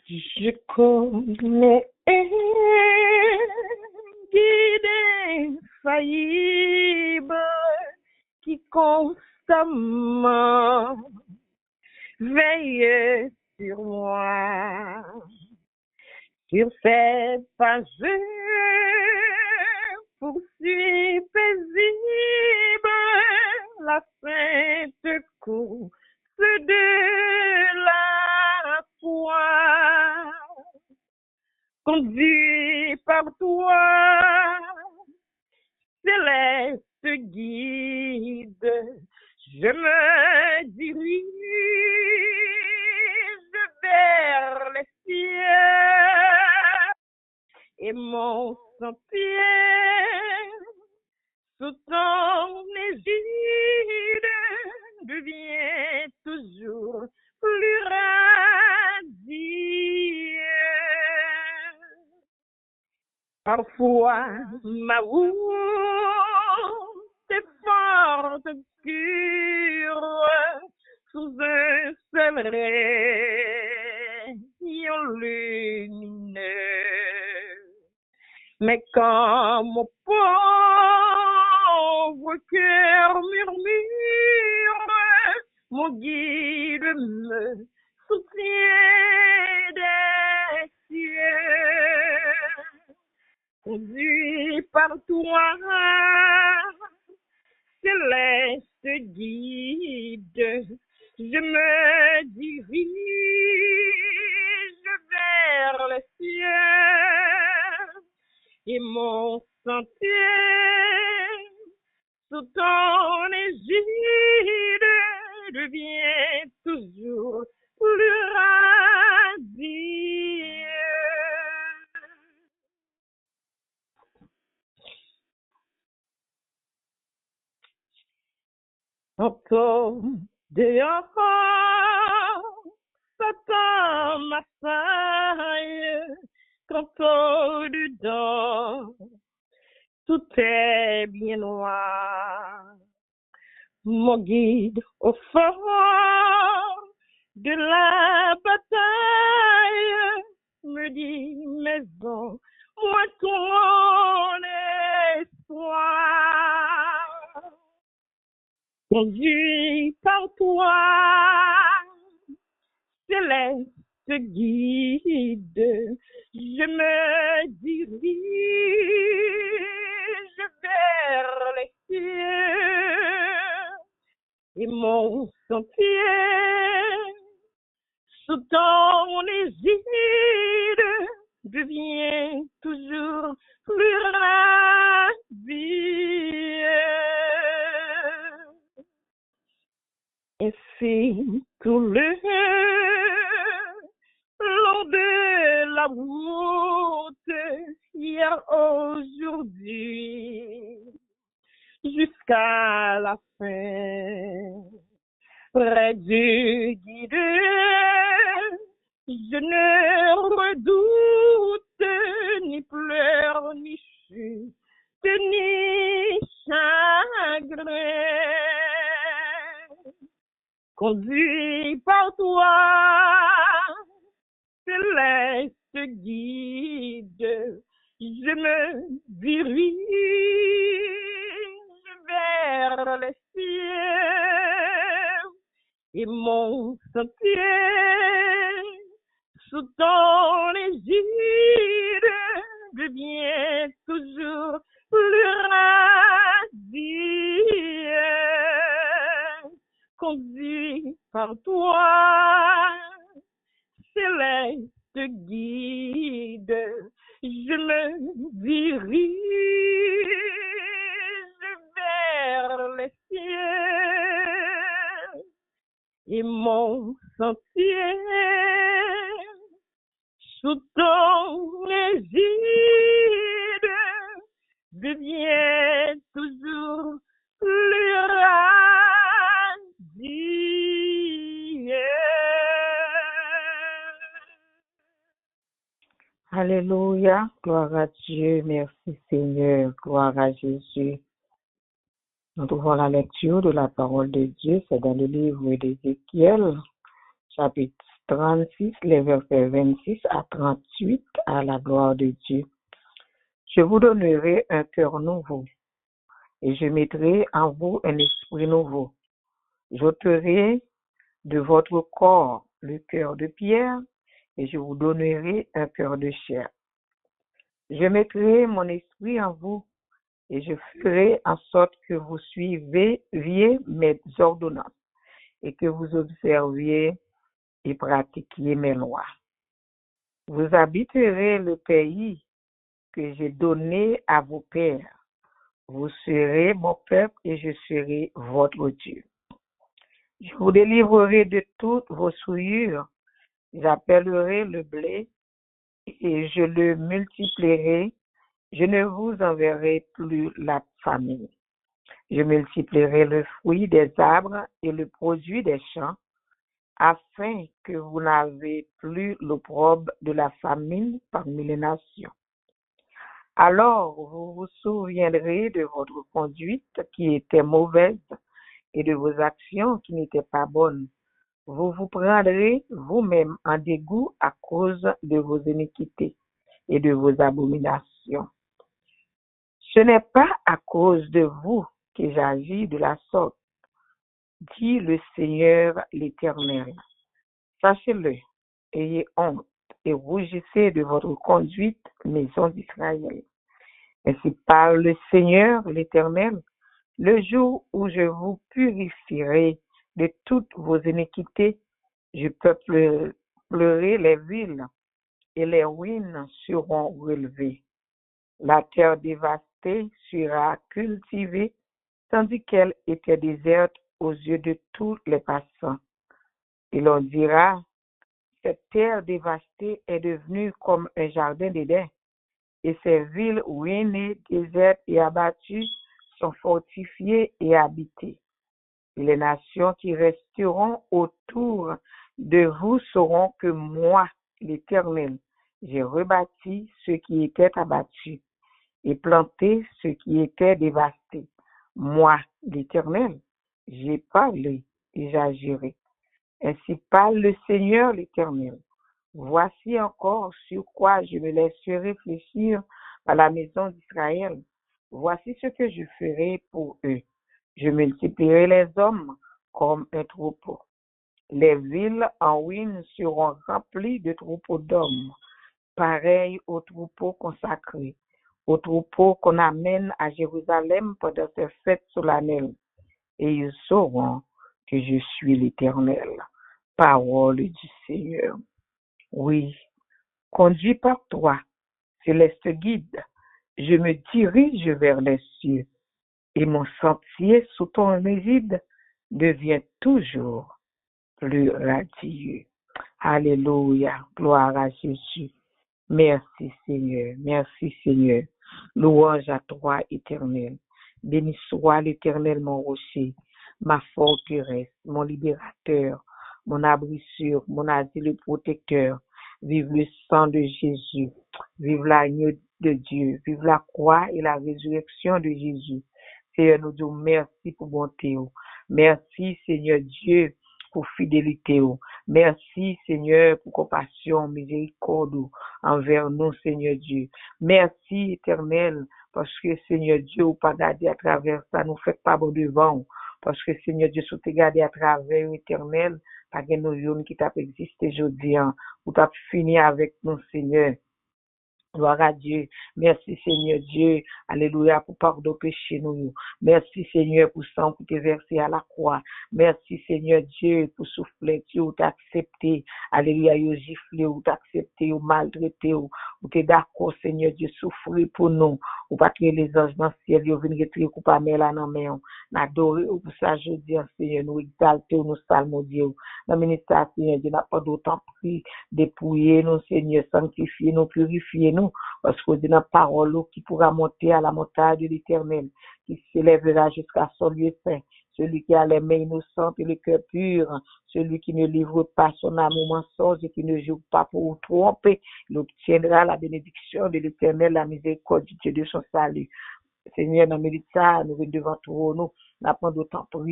Je connais un guide infaillible qui constamment veille sur moi. Sur ses pas, je poursuis paisible la sainte course de la foi. Conduit par toi, céleste guide, je me dirige vers les cieux et mon sentier sous ton égide devient toujours plus radieux. Parfois, ma route est fort obscure sous un seul rayon lumineux. Mais quand mon pauvre cœur murmure, mon guide me soutient des cieux. Conduit par toi, céleste guide, je me dirige vers le ciel et mon sentier sous ton égide devient toujours plus radieux. Encore dehors, Satan m'assaille, quand au dedans, tout est bien noir. Mon guide au fort de la bataille me dit, maison, moi ton espoir. Conduit par toi, céleste guide, je me dirige vers les cieux et mon sentier sous ton égide devient toujours plus radieux. Ainsi tout le long de la route, hier, aujourd'hui, jusqu'à la fin, près du guide, je ne redoute ni pleurs, ni chute, ni chagrin. Conduit par toi, céleste guide, je me dirige vers les cieux et mon sentier sous ton égide devient toujours plus radieux. Conduit par toi, céleste guide, je me dirige vers les cieux et mon sentier sous ton égide devient toujours plus radieux. Alléluia, gloire à Dieu, merci Seigneur, gloire à Jésus. Nous trouvons la lecture de la parole de Dieu, c'est dans le livre d'Ézéchiel, chapitre 36, les versets 26 à 38, à la gloire de Dieu. Je vous donnerai un cœur nouveau, et je mettrai en vous un esprit nouveau. J'ôterai de votre corps le cœur de pierre, et je vous donnerai un cœur de chair. Je mettrai mon esprit en vous, et je ferai en sorte que vous suiviez mes ordonnances, et que vous observiez et pratiquiez mes lois. Vous habiterez le pays que j'ai donné à vos pères. Vous serez mon peuple et je serai votre Dieu. Je vous délivrerai de toutes vos souillures. J'appellerai le blé et je le multiplierai. Je ne vous enverrai plus la famine. Je multiplierai le fruit des arbres et le produit des champs, afin que vous n'avez plus l'opprobre de la famine parmi les nations. Alors vous vous souviendrez de votre conduite qui était mauvaise et de vos actions qui n'étaient pas bonnes. Vous vous prendrez vous-même en dégoût à cause de vos iniquités et de vos abominations. Ce n'est pas à cause de vous que j'agis de la sorte, dit le Seigneur l'Éternel. Sachez-le, ayez honte et rougissez de votre conduite, maison d'Israël. Ainsi parle le Seigneur l'Éternel, le jour où je vous purifierai de toutes vos iniquités, je peuplerai les villes et les ruines seront relevées. La terre dévastée sera cultivée, tandis qu'elle était déserte aux yeux de tous les passants. Et l'on dira, cette terre dévastée est devenue comme un jardin d'Éden, et ces villes ruinées, désertes et abattues sont fortifiées et habitées. Et les nations qui resteront autour de vous sauront que moi, l'Éternel, j'ai rebâti ce qui était abattu et planté ce qui était dévasté. Moi, l'Éternel, j'ai parlé et j'agirai. Ainsi parle le Seigneur l'Éternel. Voici encore sur quoi je me laisserai réfléchir à la maison d'Israël. Voici ce que je ferai pour eux. Je multiplierai les hommes comme un troupeau. Les villes en ruine seront remplies de troupeaux d'hommes, pareils aux troupeaux consacrés, aux troupeaux qu'on amène à Jérusalem pendant ces fêtes solennelles. Et ils sauront que je suis l'Éternel. Parole du Seigneur. Oui, conduit par toi, céleste guide, je me dirige vers les cieux, et mon sentier sous ton égide devient toujours plus radieux. Alléluia, gloire à Jésus. Merci Seigneur, merci Seigneur. Louange à toi, Éternel. Béni soit l'Éternel, mon rocher, ma forteresse, mon libérateur, mon abri sûr, mon asile protecteur. Vive le sang de Jésus, vive l'agneau de Dieu, vive la croix et la résurrection de Jésus. Seigneur, nous disons merci pour bonté. Merci Seigneur Dieu pour fidélité. Merci Seigneur pour compassion, miséricorde envers nous, Seigneur Dieu. Merci Éternel, parce que Seigneur Dieu, ou pas garder à travers ça, nous faites pas bon devant. Parce que Seigneur Dieu, si tu garder à travers Éternel, pas que nos jeunes qui t'a existé aujourd'hui, ou t'as fini avec nous, Seigneur. Gloire à Dieu. Merci Seigneur Dieu. Alléluia pour pardon péché nous. Merci Seigneur pour sang pour te verser à la croix. Merci Seigneur Dieu pour souffler tu ou t'accepter. Alléluia, yo gifler ou t'accepter ou maltraiter ou t'es d'accord Seigneur Dieu souffrir pour nous. Ou pas que les anges dans le ciel yo venir retirer coupable là dans main. N'adorer pour ça je dis Seigneur nous exalter nous salmodier. Dans ministère Seigneur Dieu n'a pas d'autant pris dépouiller nous Seigneur sanctifier nous purifier nous. Parce que dans la parole qui pourra monter à la montagne de l'Éternel, qui s'élèvera jusqu'à son lieu saint, celui qui a les mains innocentes et le cœur pur, celui qui ne livre pas son âme au mensonge et qui ne joue pas pour tromper, il obtiendra la bénédiction de l'Éternel, la miséricorde du Dieu de son salut. Seigneur, dans le méditation, nous venons devant toi, nous n'avons pas d'autant